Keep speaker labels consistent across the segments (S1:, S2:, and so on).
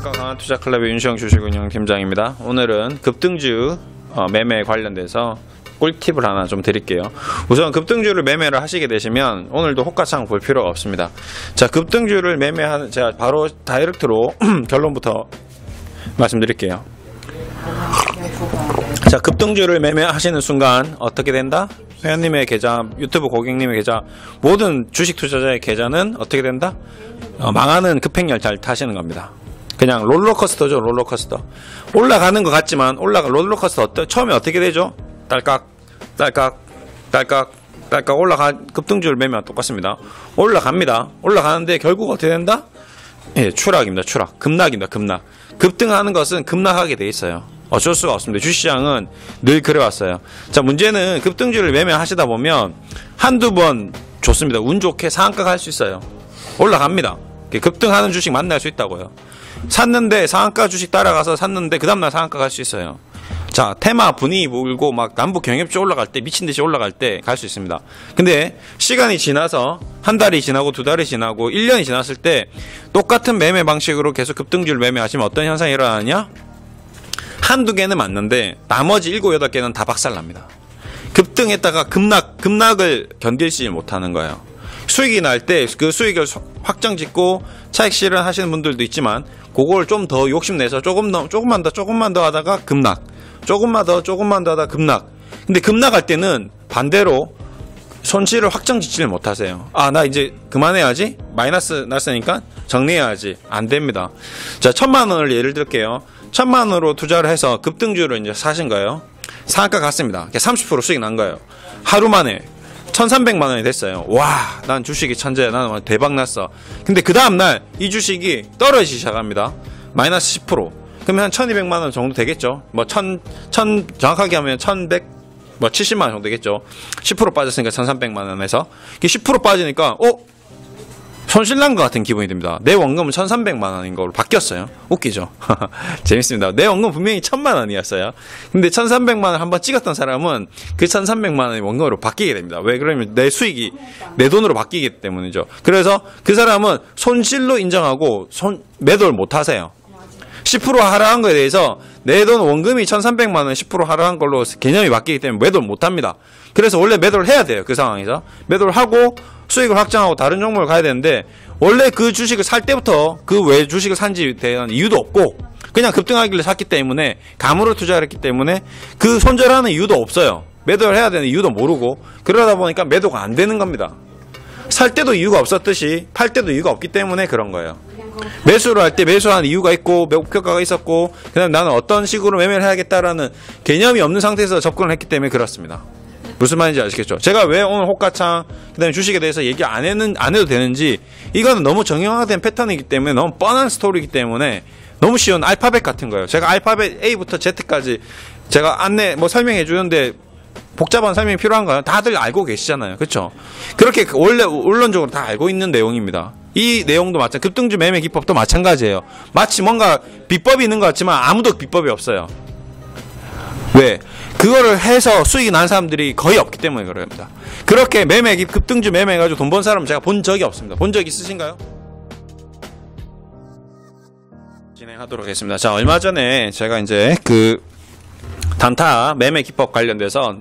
S1: 안녕하십니까. 강한투자클럽의 윤시영 주식운영 팀장입니다. 오늘은 급등주 매매 관련돼서 꿀팁을 하나 좀 드릴게요. 우선 급등주를 매매를 하시게 되시면 오늘도 호가창 볼 필요가 없습니다. 자, 급등주를 매매하는, 제가 바로 다이렉트로 결론부터 말씀드릴게요. 자, 급등주를 매매하시는 순간 어떻게 된다? 회원님의 계좌, 유튜브 고객님의 계좌, 모든 주식 투자자의 계좌는 어떻게 된다? 망하는 급행열 잘 타시는 겁니다. 그냥 롤러코스터죠, 롤러코스터. 올라가는 것 같지만 롤러코스터 처음에 어떻게 되죠? 딸깍 딸깍 딸깍 딸깍 급등주를 매매와 똑같습니다. 올라갑니다. 올라가는데 결국 어떻게 된다? 예, 추락입니다. 추락. 급락입니다. 급락. 급등하는 것은 급락하게 돼 있어요. 어쩔 수가 없습니다. 주시장은 늘 그래왔어요. 자, 문제는 급등주를 매매하시다 보면 한두 번 좋습니다. 운 좋게 상한가 갈 수 있어요. 올라갑니다. 급등하는 주식 만날 수 있다고요. 샀는데 상한가 주식 따라가서 샀는데 그 다음날 상한가 갈 수 있어요. 자, 테마 분위기 불고 막 남북 경협주 올라갈 때, 미친듯이 올라갈 때 갈 수 있습니다. 근데 시간이 지나서 한 달이 지나고 두 달이 지나고 1년이 지났을 때 똑같은 매매 방식으로 계속 급등주를 매매하시면 어떤 현상이 일어나냐? 한두 개는 맞는데 나머지 7, 8개는 다 박살납니다. 급등했다가 급락을 견딜지 못하는 거예요. 수익이 날 때 그 수익을 확정 짓고 차익 실현하시는 분들도 있지만 그걸 좀 더 욕심내서 조금만 더 하다가 급락, 조금만 더 하다가 급락. 근데 급락할 때는 반대로 손실을 확정 짓지를 못하세요. 아, 나 이제 그만해야지, 마이너스 났으니까 정리해야지. 안 됩니다. 자, 1,000만 원을 예를 들게요. 1,000만 원으로 투자를 해서 급등주를 이제 사신 거예요. 상한가 갔습니다. 30% 수익 난 거예요. 하루 만에 1,300만 원이 됐어요. 와, 난 주식이 천재야. 난 대박 났어. 근데 그 다음날 이 주식이 떨어지기 시작합니다. 마이너스 10%. 그러면 한 1,200만 원 정도 되겠죠. 뭐, 정확하게 하면 70만 원 정도 되겠죠. 10% 빠졌으니까 1,300만 원에서. 이게 10% 빠지니까, 손실 난 것 같은 기분이 듭니다. 내 원금은 1,300만 원인 걸로 바뀌었어요. 웃기죠? 재밌습니다. 내 원금 분명히 1,000만 원이었어요. 근데 1,300만 원 한번 찍었던 사람은 그 1,300만 원이 원금으로 바뀌게 됩니다. 왜 그러면 내 수익이 내 돈으로 바뀌기 때문이죠. 그래서 그 사람은 손실로 인정하고 매도를 못 하세요. 10% 하락한 거에 대해서 내 돈 원금이 1,300만 원 10% 하락한 걸로 개념이 바뀌기 때문에 매도를 못 합니다. 그래서 원래 매도를 해야 돼요. 그 상황에서. 매도를 하고 수익을 확정하고 다른 종목을 가야 되는데 원래 그 주식을 살 때부터 그 왜 주식을 산지에 대한 이유도 없고 그냥 급등하길래 샀기 때문에 감으로 투자를 했기 때문에 그 손절하는 이유도 없어요. 매도를 해야 되는 이유도 모르고 그러다 보니까 매도가 안 되는 겁니다. 살 때도 이유가 없었듯이 팔 때도 이유가 없기 때문에 그런 거예요. 매수를 할 때 매수하는 이유가 있고 목표가가 있었고 그다음에 나는 어떤 식으로 매매를 해야겠다라는 개념이 없는 상태에서 접근을 했기 때문에 그렇습니다. 무슨 말인지 아시겠죠? 제가 왜 오늘 호가창 그다음에 주식에 대해서 얘기 안 해도 되는지 이거는 너무 정형화된 패턴이기 때문에 너무 뻔한 스토리이기 때문에 너무 쉬운 알파벳 같은 거예요. 제가 알파벳 A부터 Z까지 제가 설명해 주는데 복잡한 설명이 필요한가요? 다들 알고 계시잖아요. 그렇죠? 그렇게 원래 원론적으로 다 알고 있는 내용입니다. 이 내용도 마찬가지, 급등주 매매 기법도 마찬가지예요. 마치 뭔가 비법이 있는 것 같지만 아무도 비법이 없어요. 왜? 그거를 해서 수익이 난 사람들이 거의 없기 때문에 그럽니다. 그렇게 급등주 매매해가지고 돈 번 사람은 제가 본 적이 없습니다. 본 적 있으신가요? 진행하도록 하겠습니다. 자, 얼마 전에 제가 이제 단타 매매 기법 관련돼서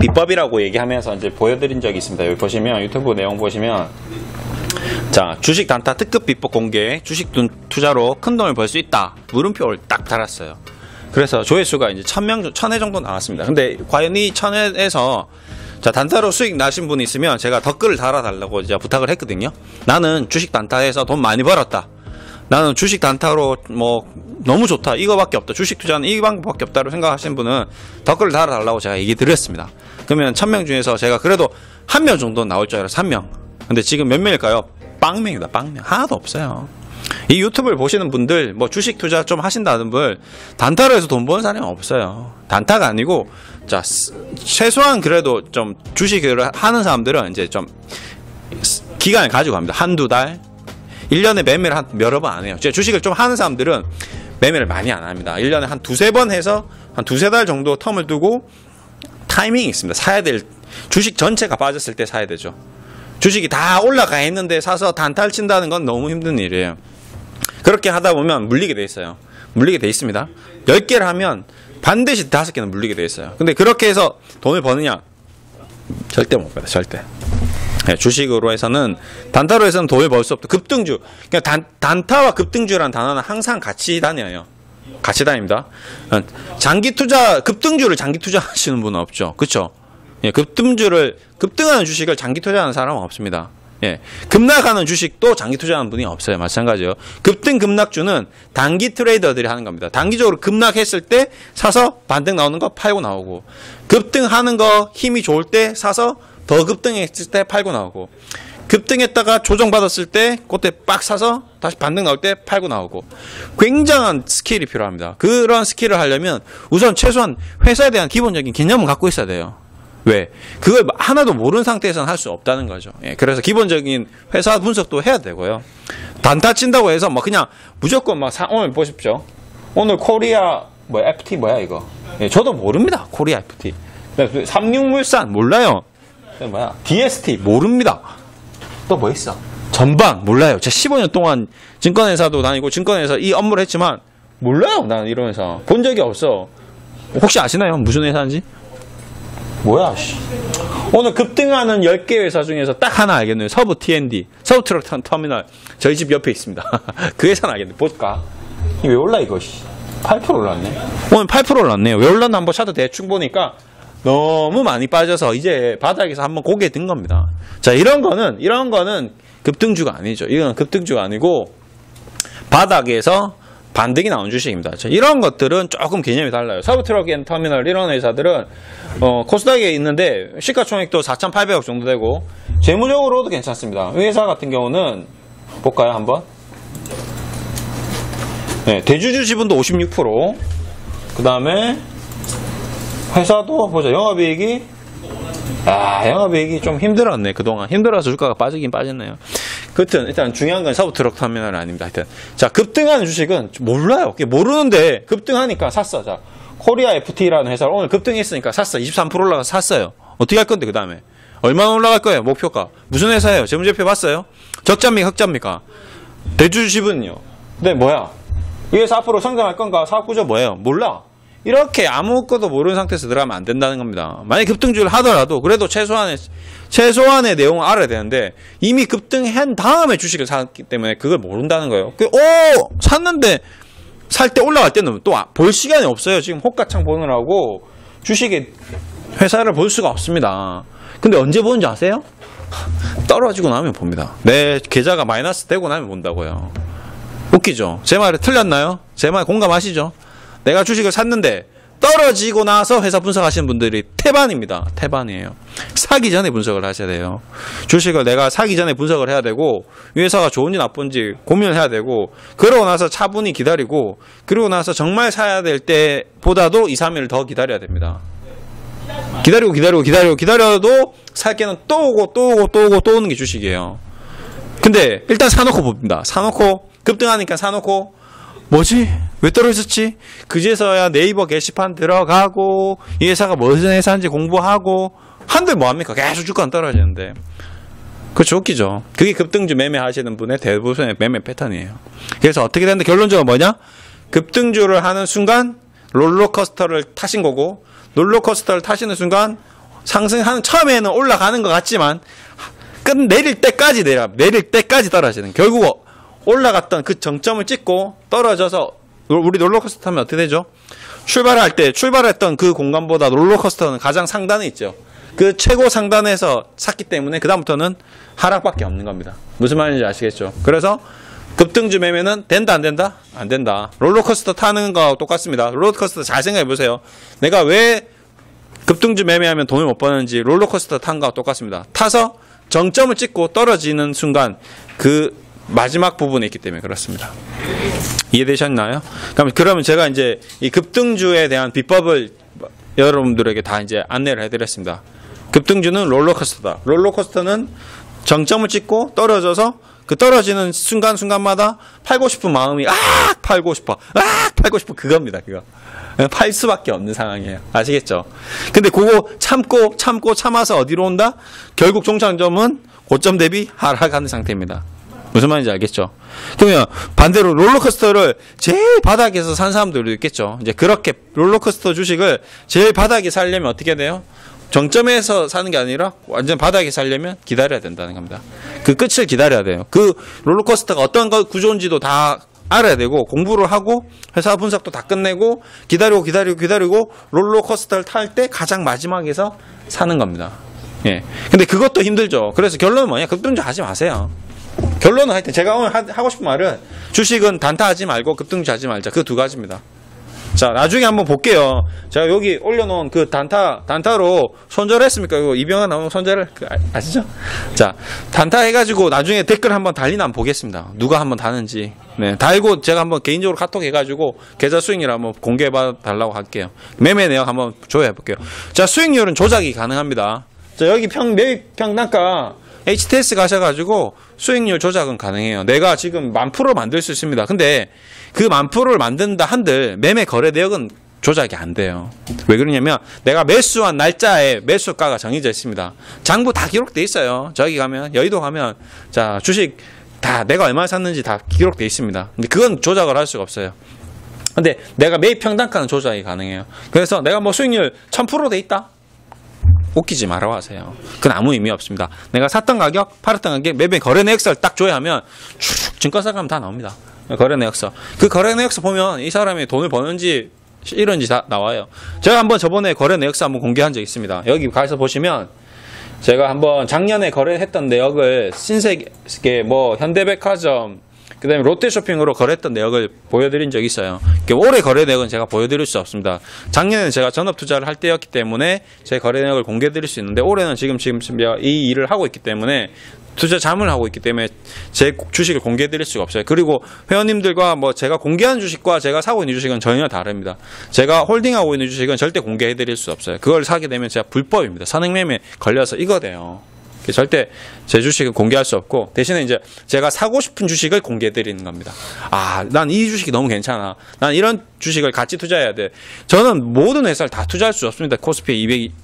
S1: 비법이라고 얘기하면서 이제 보여드린 적이 있습니다. 여기 보시면 유튜브 내용 보시면 자, 주식 단타 특급 비법 공개, 주식 투자로 큰 돈을 벌 수 있다 물음표를 딱 달았어요. 그래서 조회수가 이제 1,000회 정도 나왔습니다. 근데 과연 이 1,000회에서 자, 단타로 수익 나신 분이 있으면 제가 댓글을 달아달라고 이제 부탁을 했거든요. 나는 주식 단타에서 돈 많이 벌었다. 나는 주식 단타로 너무 좋다. 이거밖에 없다. 주식 투자는 이 방법밖에 없다고 생각하시는 분은 댓글을 달아달라고 제가 얘기 드렸습니다. 그러면 1,000명 중에서 제가 그래도 1명 정도 나올 줄 알아서 3명. 근데 지금 몇 명일까요? 빵명이다. 빵명. 하나도 없어요. 이 유튜브를 보시는 분들, 주식 투자 좀 하신다는 분, 단타로 해서 돈 버는 사람이 없어요. 단타가 아니고, 자, 최소한 그래도 좀 주식을 하는 사람들은 이제 좀 기간을 가지고 합니다. 한두 달. 1년에 매매를 여러 번 안 해요. 주식을 좀 하는 사람들은 매매를 많이 안 합니다. 1년에 한 두세 번 해서 한 두세 달 정도 텀을 두고 타이밍이 있습니다. 사야 될, 주식 전체가 빠졌을 때 사야 되죠. 주식이 다 올라가 있는데 사서 단타를 친다는 건 너무 힘든 일이에요. 그렇게 하다 보면 물리게 돼 있어요. 물리게 돼 있습니다. 10개를 하면 반드시 5개는 물리게 돼 있어요. 근데 그렇게 해서 돈을 버느냐? 절대 못 벌어요. 절대. 네, 주식으로 해서는, 단타로 해서는 돈을 벌 수 없다. 급등주. 그러니까 단타와 급등주라는 단어는 항상 같이 다녀요. 같이 다닙니다. 장기 투자, 급등주를 장기 투자하시는 분은 없죠. 그쵸? 예, 급등하는 주식을 장기 투자하는 사람은 없습니다. 예, 급락하는 주식도 장기 투자하는 분이 없어요. 마찬가지요. 급등 급락주는 단기 트레이더들이 하는 겁니다. 단기적으로 급락했을 때 사서 반등 나오는 거 팔고 나오고, 급등하는 거 힘이 좋을 때 사서 더 급등했을 때 팔고 나오고, 급등했다가 조정받았을 때 그때 빡 사서 다시 반등 나올 때 팔고 나오고, 굉장한 스킬이 필요합니다. 그런 스킬을 하려면 우선 최소한 회사에 대한 기본적인 개념은 갖고 있어야 돼요. 왜? 그걸 하나도 모르는 상태에서는 할 수 없다는 거죠. 예, 그래서 기본적인 회사 분석도 해야 되고요. 단타 친다고 해서 뭐 그냥 무조건 오늘 보십시오. 오늘 코리아 FT 뭐야 이거? 예, 저도 모릅니다. 코리아 FT. 삼육물산 몰라요. DST 모릅니다. 또 뭐 있어? 전방 몰라요. 제가 15년 동안 증권회사도 다니고 증권회사 이 업무를 했지만 몰라요. 난 이런 회사 본 적이 없어. 혹시 아시나요? 무슨 회사인지? 뭐야, 씨. 오늘 급등하는 10개 회사 중에서 딱 하나 알겠네요. 서부 T&D, 서부 트럭 터미널. 저희 집 옆에 있습니다. 그 회사는 알겠네. 볼까? 왜 올라, 이거, 씨. 8% 올랐네. 오늘 8% 올랐네요. 왜 올랐나 한번 차트 대충 보니까 너무 많이 빠져서 이제 바닥에서 한번 고개 든 겁니다. 자, 이런 거는 급등주가 아니죠. 이건 급등주가 아니고 바닥에서 반등이 나온 주식입니다. 자, 이런 것들은 조금 개념이 달라요. 서부 트럭 앤 터미널 이런 회사들은 코스닥에 있는데 시가총액도 4,800억 정도 되고 재무적으로도 괜찮습니다. 이 회사 같은 경우는 볼까요 한번? 네, 대주주 지분도 56%. 그 다음에 회사도 보자. 영업이익이 좀 힘들었네. 그동안 힘들어서 주가가 빠지긴 빠졌네요. 그튼 일단 중요한 건 서부 트럭 터미널은 아닙니다. 하여튼 자, 급등하는 주식은 몰라요. 모르는데 급등하니까 샀어. 자, 코리아 FT라는 회사를 오늘 급등했으니까 샀어. 23% 올라가서 샀어요. 어떻게 할 건데 그 다음에 얼마나 올라갈 거예요? 목표가 무슨 회사예요? 재무제표 봤어요? 적자입니까? 흑자입니까? 대주주 지분은요? 근데 뭐야? 이 회사 앞으로 성장할 건가? 사업 구조 뭐예요? 몰라. 이렇게 아무것도 모르는 상태에서 들어가면 안 된다는 겁니다. 만약 급등주를 하더라도 그래도 최소한의 내용을 알아야 되는데 이미 급등한 다음에 주식을 샀기 때문에 그걸 모른다는 거예요. 샀는데 살 때 올라갈 때는 또 볼 시간이 없어요. 지금 호가창 보느라고 주식의 회사를 볼 수가 없습니다. 근데 언제 보는지 아세요? 떨어지고 나면 봅니다. 내 계좌가 마이너스 되고 나면 본다고요. 웃기죠? 제 말에 틀렸나요? 제 말 공감하시죠? 내가 주식을 샀는데 떨어지고 나서 회사 분석하시는 분들이 태반입니다. 태반이에요. 사기 전에 분석을 하셔야 돼요. 주식을 내가 사기 전에 분석을 해야 되고 이 회사가 좋은지 나쁜지 고민을 해야 되고 그러고 나서 차분히 기다리고 그러고 나서 정말 사야 될 때보다도 2, 3일 더 기다려야 됩니다. 기다려도 살 게는 또 오는 게 주식이에요. 근데 일단 사놓고 봅니다. 사놓고 급등하니까 사놓고 뭐지? 왜 떨어졌지? 그제서야 네이버 게시판 들어가고 이 회사가 무슨 회사인지 공부하고 한들 뭐합니까? 계속 주가는 떨어지는데. 그렇죠. 웃기죠. 그게 급등주 매매하시는 분의 대부분의 매매 패턴이에요. 그래서 어떻게 되는데 결론적으로 뭐냐? 급등주를 하는 순간 롤러코스터를 타신 거고 롤러코스터를 타시는 순간 상승하는 처음에는 올라가는 것 같지만 내릴 때까지 떨어지는 결국 올라갔던 그 정점을 찍고 떨어져서 우리 롤러코스터 타면 어떻게 되죠? 출발했던 그 공간보다 롤러코스터는 가장 상단에 있죠. 그 최고 상단에서 샀기 때문에 그 다음부터는 하락밖에 없는 겁니다. 무슨 말인지 아시겠죠? 그래서 급등주 매매는 된다 안 된다? 안 된다. 롤러코스터 타는 거하고 똑같습니다. 롤러코스터 잘 생각해 보세요. 내가 왜 급등주 매매하면 돈을 못 버는지 롤러코스터 탄 거하고 똑같습니다. 타서 정점을 찍고 떨어지는 순간 그 마지막 부분에 있기 때문에 그렇습니다. 이해되셨나요? 그러면 제가 이제 이 급등주에 대한 비법을 여러분들에게 다 이제 안내를 해드렸습니다. 급등주는 롤러코스터다. 롤러코스터는 정점을 찍고 떨어져서 그 떨어지는 순간순간마다 팔고 싶은 마음이 팔고 싶어 그겁니다. 그거 팔 수밖에 없는 상황이에요. 아시겠죠? 근데 그거 참고 참아서 어디로 온다? 결국 종착점은 고점 대비 하락하는 상태입니다. 무슨 말인지 알겠죠? 그러면 반대로 롤러코스터를 제일 바닥에서 산 사람들도 있겠죠. 이제 그렇게 롤러코스터 주식을 제일 바닥에 살려면 어떻게 돼요? 정점에서 사는 게 아니라 완전 바닥에 살려면 기다려야 된다는 겁니다. 그 끝을 기다려야 돼요. 그 롤러코스터가 어떤 구조인지도 다 알아야 되고 공부를 하고 회사 분석도 다 끝내고 기다리고 롤러코스터를 탈 때 가장 마지막에서 사는 겁니다. 예. 근데 그것도 힘들죠. 그래서 결론은 뭐냐? 급등주 하지 마세요. 결론은 하여튼 제가 오늘 하고 싶은 말은 주식은 단타하지 말고 급등주 하지 말자. 그 두 가지입니다. 자, 나중에 한번 볼게요. 제가 여기 올려놓은 그 단타로 손절했습니까? 이거 이병헌 나오는 손절을 아시죠? 자, 단타 해가지고 나중에 댓글 한번 달리나 한번 보겠습니다. 누가 한번 다는지. 네, 달고 제가 한번 개인적으로 카톡 해가지고 계좌 수익률 한번 공개해 달라고 할게요. 매매 내역 한번 조회해 볼게요. 자, 수익률은 조작이 가능합니다. 자, 여기 매입 평단가 HTS 가셔가지고 수익률 조작은 가능해요. 내가 지금 10,000% 만들 수 있습니다. 근데 그 10,000%를 만든다 한들 매매 거래 내역은 조작이 안 돼요. 왜 그러냐면 내가 매수한 날짜에 매수가가 정해져 있습니다. 장부 다 기록돼 있어요. 저기 가면 여의도 가면 자 주식 다 내가 얼마 샀는지 다 기록돼 있습니다. 근데 그건 조작을 할 수가 없어요. 근데 내가 매입 평단가는 조작이 가능해요. 그래서 내가 뭐 수익률 1000% 돼 있다. 웃기지 말아 하세요. 그건 아무 의미 없습니다. 내가 샀던 가격, 팔았던 가격, 매매 거래 내역서를 딱 조회하면 쭉 증권사 가면 다 나옵니다. 거래 내역서. 그 거래 내역서 보면 이 사람이 돈을 버는지 이런지 다 나와요. 제가 한번 저번에 거래 내역서 한번 공개한 적 있습니다. 여기 가서 보시면 제가 한번 작년에 거래했던 내역을 신세계, 뭐 현대백화점, 그 다음에 롯데쇼핑으로 거래했던 내역을 보여드린 적이 있어요. 올해 거래 내역은 제가 보여드릴 수 없습니다. 작년에는 제가 전업 투자를 할 때였기 때문에 제 거래 내역을 공개드릴 수 있는데 올해는 지금 이 일을 하고 있기 때문에 투자 자문을 하고 있기 때문에 제 주식을 공개드릴 수가 없어요. 그리고 회원님들과 뭐 제가 공개한 주식과 제가 사고 있는 주식은 전혀 다릅니다. 제가 홀딩하고 있는 주식은 절대 공개해드릴 수 없어요. 그걸 사게 되면 제가 불법입니다. 선행매매 걸려서 이거 돼요. 절대 제 주식은 공개할 수 없고 대신에 이제 제가 사고 싶은 주식을 공개해 드리는 겁니다. 아, 난 이 주식이 너무 괜찮아. 난 이런 주식을 같이 투자해야 돼. 저는 모든 회사를 다 투자할 수 없습니다. 코스피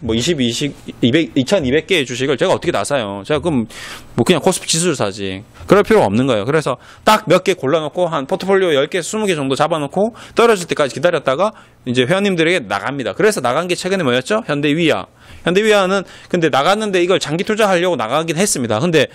S1: 2200개의 주식을 제가 어떻게 다 사요? 제가 그럼 뭐 그냥 코스피 지수를 사지. 그럴 필요가 없는 거예요. 그래서 딱 몇 개 골라놓고 한 포트폴리오 10개, 20개 정도 잡아놓고 떨어질 때까지 기다렸다가 이제 회원님들에게 나갑니다. 그래서 나간 게 최근에 뭐였죠? 현대위아는 근데 나갔는데 이걸 장기 투자하려고 나가긴 했습니다. 근데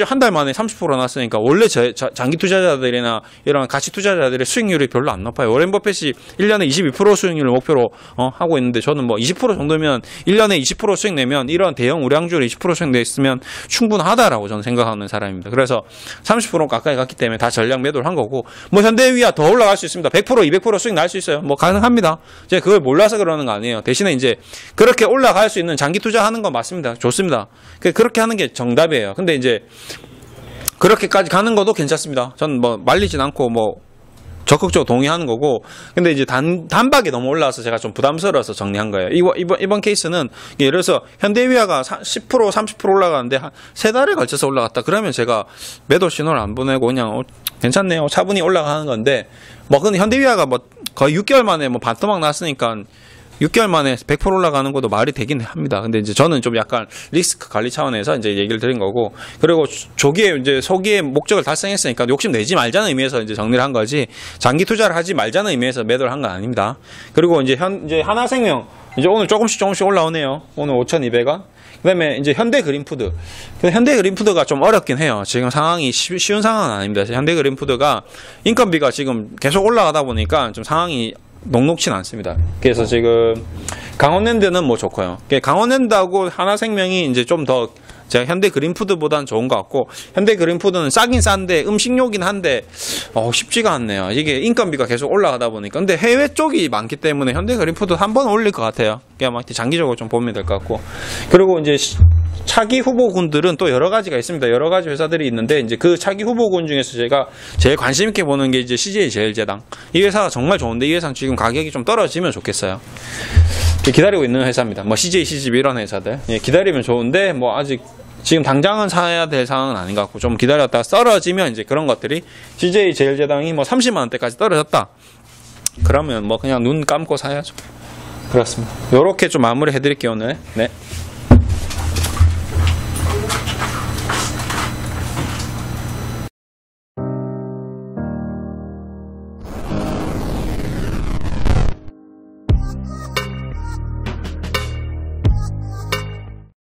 S1: 한 달 만에 30% 났으니까 원래 장기 투자자들이나 이런 가치 투자자들의 수익률이 별로 안 높아요. 워렌 버핏이 1년에 22% 수익률을 목표로 하고 있는데 저는 뭐 20% 정도면 1년에 20% 수익 내면 이런 대형 우량주를 20% 수익 냈으면 충분하다라고 저는 생각하는 사람입니다. 그래서 30% 가까이 갔기 때문에 다 전략 매도를 한 거고 뭐 현대위아 더 올라갈 수 있습니다. 100% 200% 수익 날 수 있어요. 뭐 가능합니다. 제가 그걸 몰라서 그러는 거 아니에요. 대신에 이제 그렇게 올라갈 수 있는 장기 투자하는 건 맞습니다. 좋습니다. 그렇게 하는 게 정답이에요. 근데 이제 그렇게까지 가는 것도 괜찮습니다. 저는 뭐 말리진 않고 뭐 적극적으로 동의하는 거고. 근데 이제 단박에 너무 올라와서 제가 좀 부담스러워서 정리한 거예요. 이번 케이스는 예를 들어서 현대위아가 10% 30% 올라가는데 한 3달에 걸쳐서 올라갔다. 그러면 제가 매도 신호를 안 보내고 그냥 괜찮네요. 차분히 올라가는 건데 뭐 근데 현대위아가 뭐 거의 6개월 만에 뭐 반토막 났으니까 6개월 만에 100% 올라가는 것도 말이 되긴 합니다. 근데 이제 저는 좀 약간 리스크 관리 차원에서 이제 얘기를 드린 거고, 그리고 조기에 이제 소기의 목적을 달성했으니까 욕심 내지 말자는 의미에서 이제 정리를 한 거지, 장기 투자를 하지 말자는 의미에서 매도를 한 건 아닙니다. 그리고 이제 이제 하나생명, 이제 오늘 조금씩 올라오네요. 오늘 5,200원. 그 다음에 이제 현대그린푸드. 현대그린푸드가 좀 어렵긴 해요. 지금 상황이 쉬운 상황은 아닙니다. 현대그린푸드가 인건비가 지금 계속 올라가다 보니까 좀 상황이 녹록치는 않습니다. 그래서 지금 강원랜드는 뭐 좋고요. 강원랜드하고 하나생명이 이제 좀 더 제가 현대그린푸드보다는 좋은 것 같고, 현대그린푸드는 싸긴 싼데 음식료긴 한데 쉽지가 않네요. 이게 인건비가 계속 올라가다 보니까. 근데 해외 쪽이 많기 때문에 현대그린푸드 한 번 올릴 것 같아요. 그냥 막 장기적으로 좀 보면 될 것 같고. 그리고 이제 차기 후보군들은 또 여러 가지가 있습니다. 여러 가지 회사들이 있는데, 이제 그 차기 후보군 중에서 제가 제일 관심 있게 보는 게 이제 CJ제일제당. 이 회사가 정말 좋은데 이 회사는 지금 가격이 좀 떨어지면 좋겠어요. 기다리고 있는 회사입니다. 뭐 CJ, CGV 이런 회사들. 기다리면 좋은데 뭐 아직 지금 당장은 사야 될 상황은 아닌 것 같고, 좀 기다렸다가 떨어지면 이제 그런 것들이, CJ제일제당이 뭐 30만 원대까지 떨어졌다. 그러면 뭐 그냥 눈 감고 사야죠. 그렇습니다. 요렇게 좀 마무리 해드릴게요, 오늘. 네.